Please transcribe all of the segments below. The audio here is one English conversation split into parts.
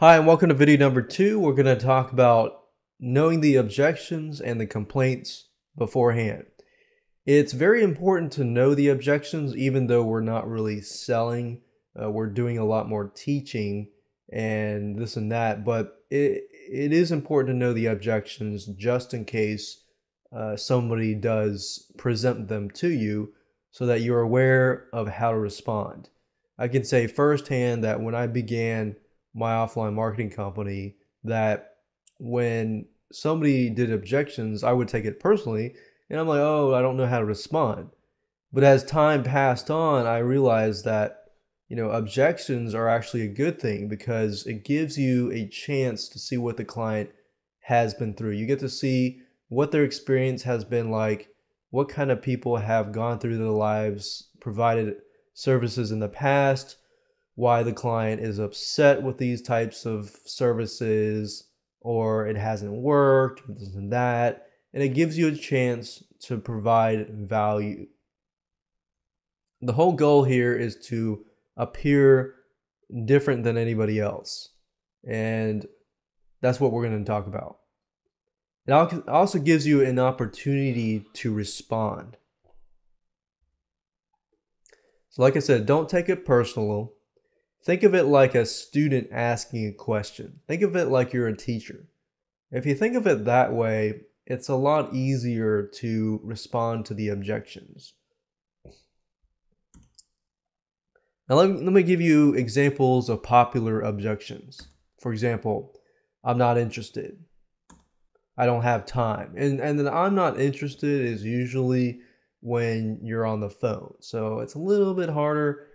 Hi, and welcome to video number 2. We're going to talk about knowing the objections and the complaints beforehand. It's very important to know the objections, even though we're not really selling. We're doing a lot more teaching and this and that, but it is important to know the objections just in case somebody does present them to you so that you're aware of how to respond. I can say firsthand that when I began my offline marketing company, that when somebody did objections, I would take it personally, and I'm like, oh, I don't know how to respond. But as time passed on, I realized that, objections are actually a good thing because it gives you a chance to see what the client has been through. You get to see what their experience has been like, what kind of people have gone through their lives, provided services in the past, why the client is upset with these types of services, or it hasn't worked, this and that. And it gives you a chance to provide value. The whole goal here is to appear different than anybody else. And that's what we're going to talk about. It also gives you an opportunity to respond. So like I said, don't take it personal. Think of it like a student asking a question. Think of it like you're a teacher. If you think of it that way, it's a lot easier to respond to the objections. Now let me give you examples of popular objections. For example, I'm not interested. I don't have time. And then I'm not interested is usually when you're on the phone. So it's a little bit harder.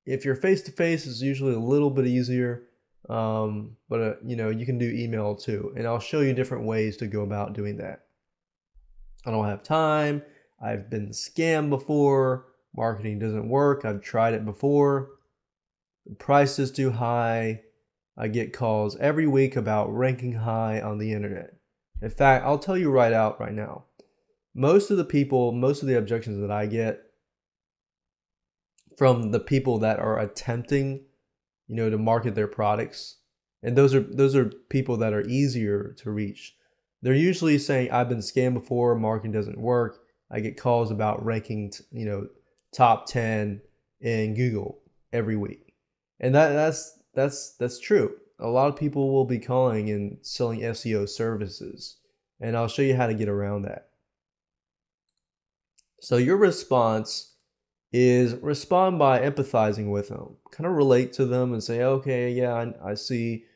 If you're face-to-face, it's usually a little bit easier, but you can do email too, and I'll show you different ways to go about doing that. I don't have time, I've been scammed before, marketing doesn't work, I've tried it before, the price is too high, I get calls every week about ranking high on the internet. In fact, I'll tell you right now, most of the objections that I get from the people that are attempting, to market their products. And those are people that are easier to reach. They're usually saying, I've been scammed before, marketing doesn't work. I get calls about ranking, top 10 in Google every week. And that's true. A lot of people will be calling and selling SEO services. And I'll show you how to get around that. So your response is respond by empathizing with them. Kind of relate to them and say, okay, yeah, I see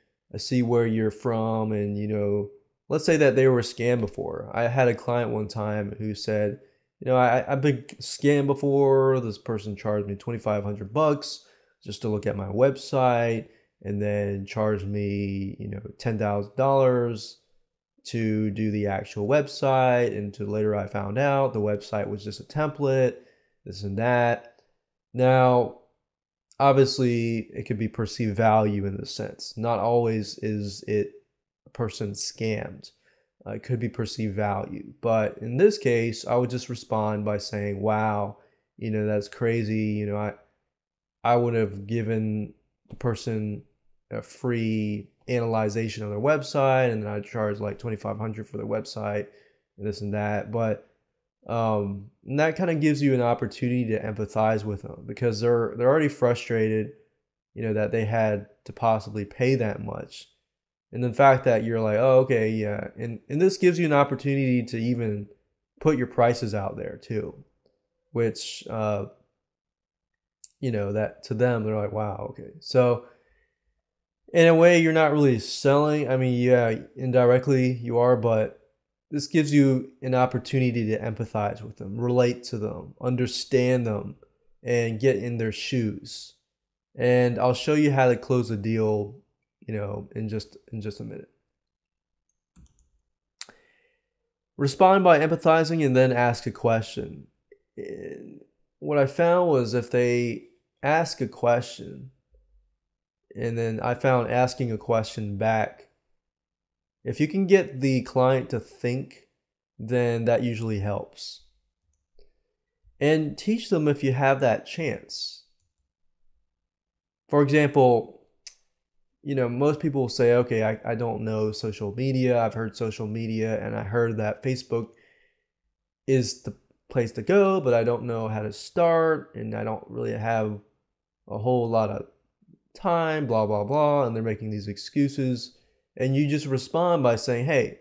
where you're from, and let's say that they were scammed before. I had a client one time who said, I've been scammed before. This person charged me $2,500 just to look at my website, and then charged me, $10,000 to do the actual website, and later I found out the website was just a template, this and that. Now, obviously, it could be perceived value in this sense. Not always is it a person scammed. It could be perceived value. But in this case, I would just respond by saying, wow, that's crazy. I would have given the person a free analyzation of their website, and then I'd charge like $2,500 for their website and this and that. But and that kind of gives you an opportunity to empathize with them because they're already frustrated, that they had to possibly pay that much. And the fact that you're like, oh, okay, yeah. And this gives you an opportunity to even put your prices out there too, which, that to them, they're like, wow, okay. So in a way, you're not really selling. I mean, yeah, indirectly you are, but this gives you an opportunity to empathize with them, relate to them, understand them, and get in their shoes. And I'll show you how to close a deal, in just a minute. Respond by empathizing and then ask a question. And what I found was if they ask a question, and then I found asking a question back, if you can get the client to think, then that usually helps. And teach them if you have that chance. For example, most people will say, okay, I don't know social media. I've heard social media and I heard that Facebook is the place to go, but I don't know how to start and I don't really have a whole lot of time, blah, blah, blah. And they're making these excuses. And you just respond by saying, hey,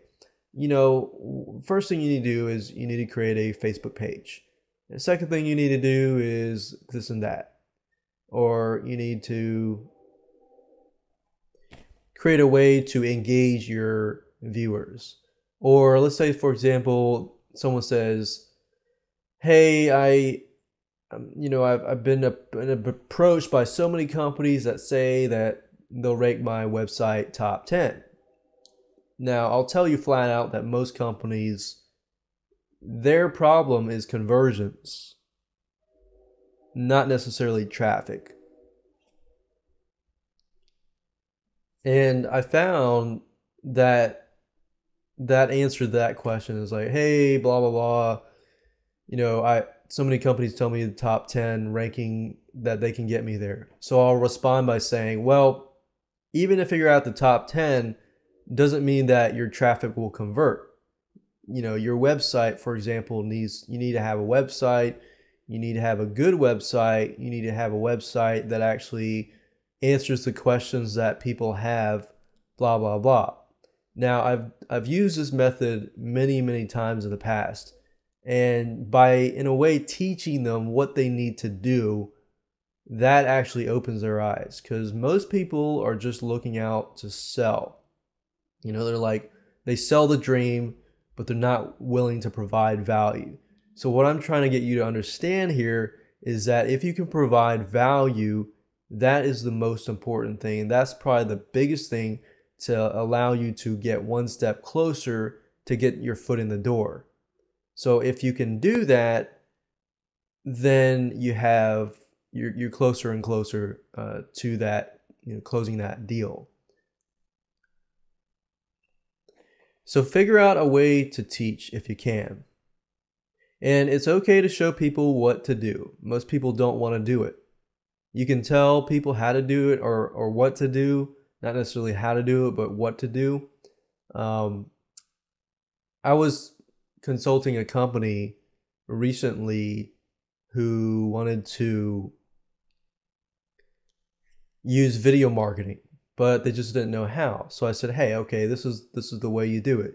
first thing you need to do is you need to create a Facebook page. The second thing you need to do is this and that. Or you need to create a way to engage your viewers. Or let's say, for example, someone says, hey, I've been approached by so many companies that say that they'll rank my website top 10. Now, I'll tell you flat out that most companies, their problem is conversions, not necessarily traffic. And I found that answer to that question is like, hey, blah, blah, blah. So many companies tell me the top 10 ranking that they can get me there. So I'll respond by saying, well, even if you're at the top 10, doesn't mean that your traffic will convert. Your website, for example, you need to have a website. You need to have a good website. You need to have a website that actually answers the questions that people have, blah, blah, blah. Now, I've used this method many, many times in the past. And by, in a way, teaching them what they need to do, that actually opens their eyes. Because most people are just looking out to sell. They're like, they sell the dream, but they're not willing to provide value. So what I'm trying to get you to understand here is that if you can provide value, that is the most important thing. And that's probably the biggest thing to allow you to get one step closer to get your foot in the door. So if you can do that, then you're closer and closer to that, closing that deal. So figure out a way to teach if you can. And it's okay to show people what to do. Most people don't want to do it. You can tell people how to do it or what to do, not necessarily how to do it, but what to do. I was consulting a company recently who wanted to use video marketing, but they just didn't know how. So I said, hey, okay, this is the way you do it.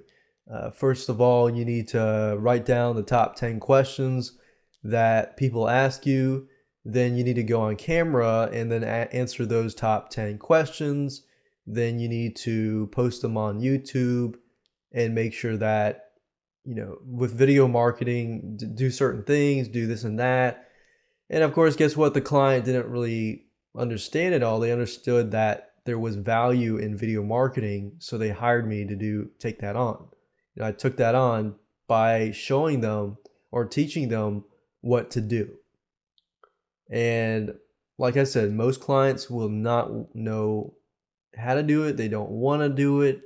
First of all, you need to write down the top 10 questions that people ask you. Then you need to go on camera and then answer those top 10 questions. Then you need to post them on YouTube and make sure that, with video marketing, do certain things, do this and that. And of course, guess what? The client didn't really understand it all. They understood that there was value in video marketing, so they hired me to take that on. I took that on by showing them or teaching them what to do. And like I said, most clients will not know how to do it. They don't want to do it,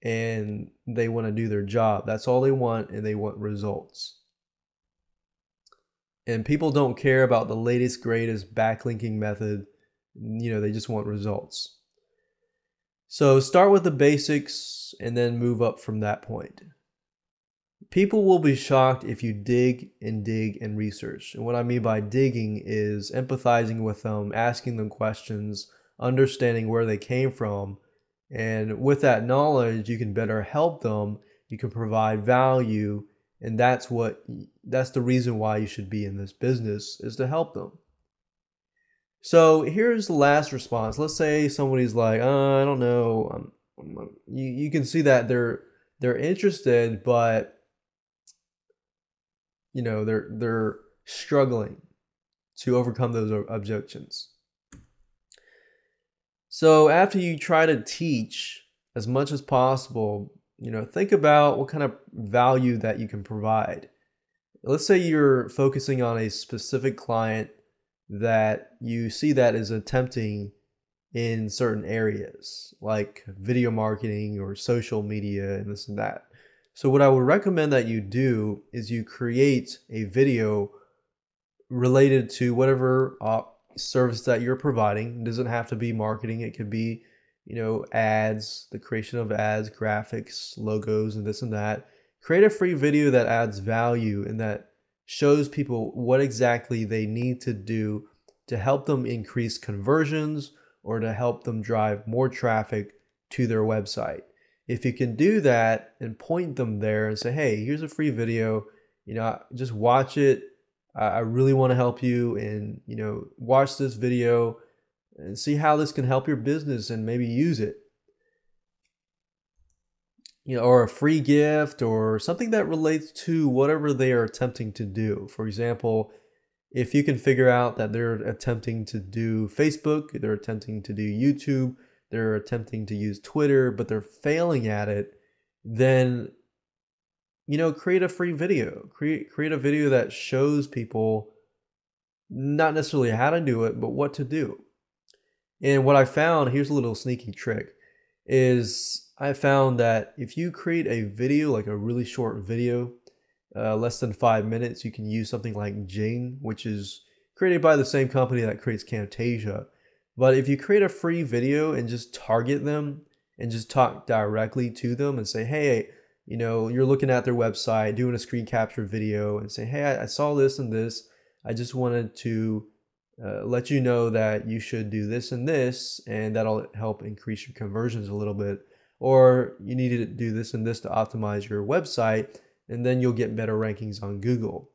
and they want to do their job. That's all they want, and they want results. And people don't care about the latest, greatest backlinking method. They just want results. So start with the basics and then move up from that point. People will be shocked if you dig and research. And what I mean by digging is empathizing with them, asking them questions, understanding where they came from. And with that knowledge, you can better help them. You can provide value. And that's the reason why you should be in this business, is to help them. So here's the last response. Let's say somebody's like, I don't know. You can see that they're interested, but they're struggling to overcome those objections. So after you try to teach as much as possible, think about what kind of value that you can provide. Let's say you're focusing on a specific client that you see that is attempting in certain areas, like video marketing or social media and this and that. So what I would recommend that you do is you create a video related to whatever service that you're providing. It doesn't have to be marketing. It could be ads, the creation of ads, graphics, logos, and this and that. Create a free video that adds value and that shows people what exactly they need to do to help them increase conversions or to help them drive more traffic to their website. If you can do that and point them there and say, hey, here's a free video, just watch it. I really want to help you, and watch this video and see how this can help your business and maybe use it. Or a free gift or something that relates to whatever they are attempting to do. For example, if you can figure out that they're attempting to do Facebook, they're attempting to do YouTube, they're attempting to use Twitter, but they're failing at it, then create a free video. Create a video that shows people not necessarily how to do it, but what to do. And what I found, here's a little sneaky trick, is I found that if you create a video, like a really short video, less than 5 minutes, you can use something like Jing, which is created by the same company that creates Camtasia. But if you create a free video and just target them and just talk directly to them and say, hey, you're looking at their website, doing a screen capture video and say, hey, I saw this and this. I just wanted to let you know that you should do this and this, and that'll help increase your conversions a little bit. Or you need to do this and this to optimize your website, and then you'll get better rankings on Google.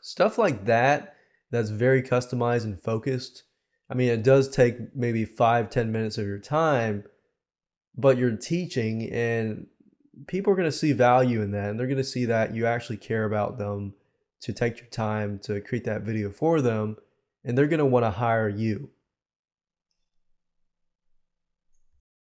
Stuff like that, that's very customized and focused. I mean, it does take maybe 5-10 minutes of your time, but you're teaching, and people are going to see value in that, and they're going to see that you actually care about them to take your time to create that video for them, and they're going to want to hire you.